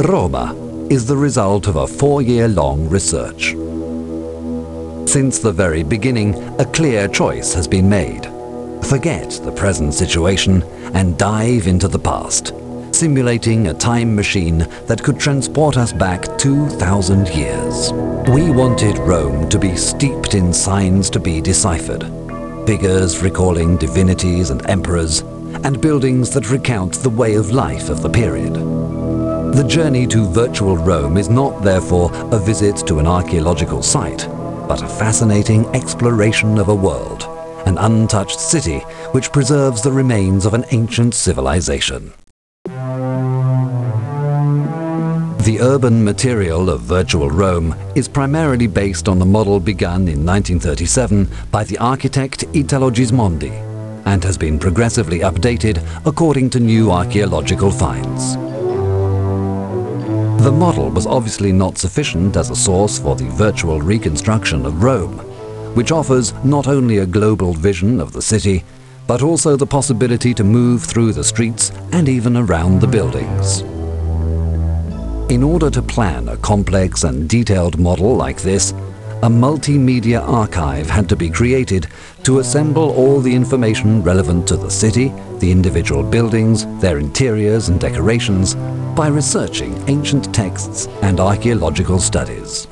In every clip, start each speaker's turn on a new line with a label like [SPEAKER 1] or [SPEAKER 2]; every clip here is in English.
[SPEAKER 1] Roma is the result of a 4-year-long research. Since the very beginning, a clear choice has been made. Forget the present situation and dive into the past, simulating a time machine that could transport us back 2,000 years. We wanted Rome to be steeped in signs to be deciphered, figures recalling divinities and emperors, and buildings that recount the way of life of the period. The journey to virtual Rome is not, therefore, a visit to an archaeological site, but a fascinating exploration of a world, an untouched city which preserves the remains of an ancient civilization. The urban material of virtual Rome is primarily based on the model begun in 1937 by the architect Italo Gismondi and has been progressively updated according to new archaeological finds. The model was obviously not sufficient as a source for the virtual reconstruction of Rome, which offers not only a global vision of the city, but also the possibility to move through the streets and even around the buildings. In order to plan a complex and detailed model like this, a multimedia archive had to be created to assemble all the information relevant to the city, the individual buildings, their interiors and decorations, by researching ancient texts and archaeological studies.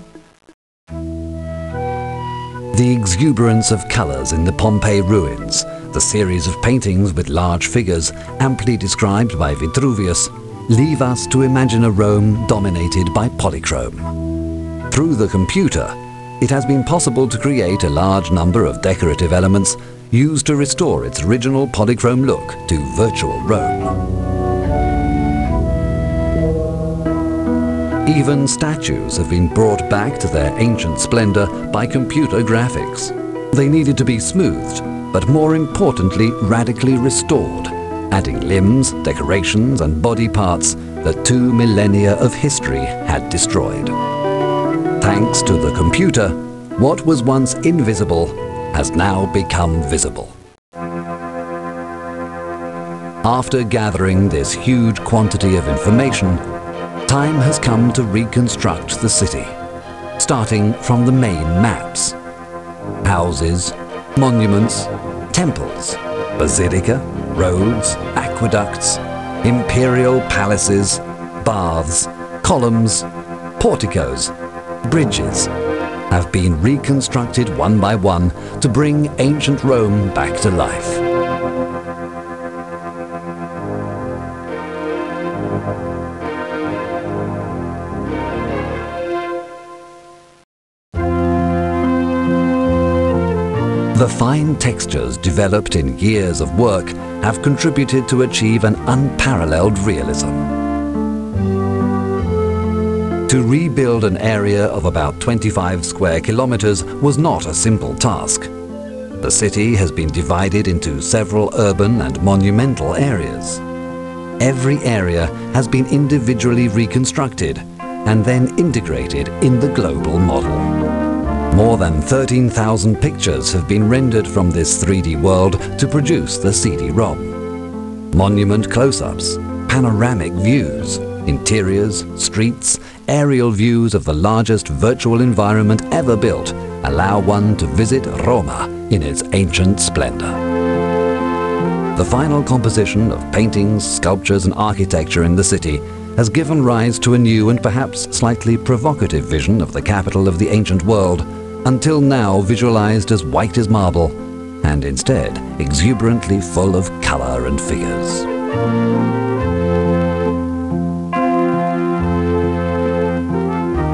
[SPEAKER 1] The exuberance of colors in the Pompeii ruins, the series of paintings with large figures amply described by Vitruvius, leave us to imagine a Rome dominated by polychrome. Through the computer, it has been possible to create a large number of decorative elements used to restore its original polychrome look to virtual Rome. Even statues have been brought back to their ancient splendor by computer graphics. They needed to be smoothed, but more importantly, radically restored, adding limbs, decorations and body parts that 2 millennia of history had destroyed. Thanks to the computer, what was once invisible has now become visible. After gathering this huge quantity of information, time has come to reconstruct the city, starting from the main maps. Houses, monuments, temples, basilica, roads, aqueducts, imperial palaces, baths, columns, porticos, bridges have been reconstructed one by one to bring ancient Rome back to life. The fine textures developed in years of work have contributed to achieve an unparalleled realism. To rebuild an area of about 25 square kilometers was not a simple task. The city has been divided into several urban and monumental areas. Every area has been individually reconstructed and then integrated in the global model. More than 13,000 pictures have been rendered from this 3D world to produce the CD-ROM. Monument close-ups, panoramic views, interiors, streets, aerial views of the largest virtual environment ever built allow one to visit Roma in its ancient splendor. The final composition of paintings, sculptures and architecture in the city has given rise to a new and perhaps slightly provocative vision of the capital of the ancient world, until now visualized as white as marble, and instead exuberantly full of color and figures.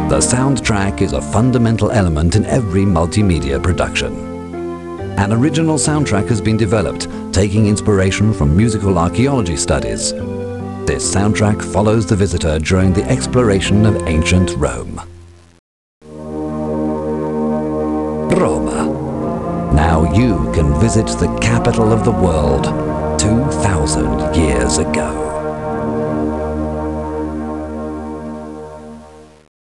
[SPEAKER 1] The soundtrack is a fundamental element in every multimedia production. An original soundtrack has been developed, taking inspiration from musical archaeology studies. This soundtrack follows the visitor during the exploration of ancient Rome. Roma. Now you can visit the capital of the world 2,000 years ago.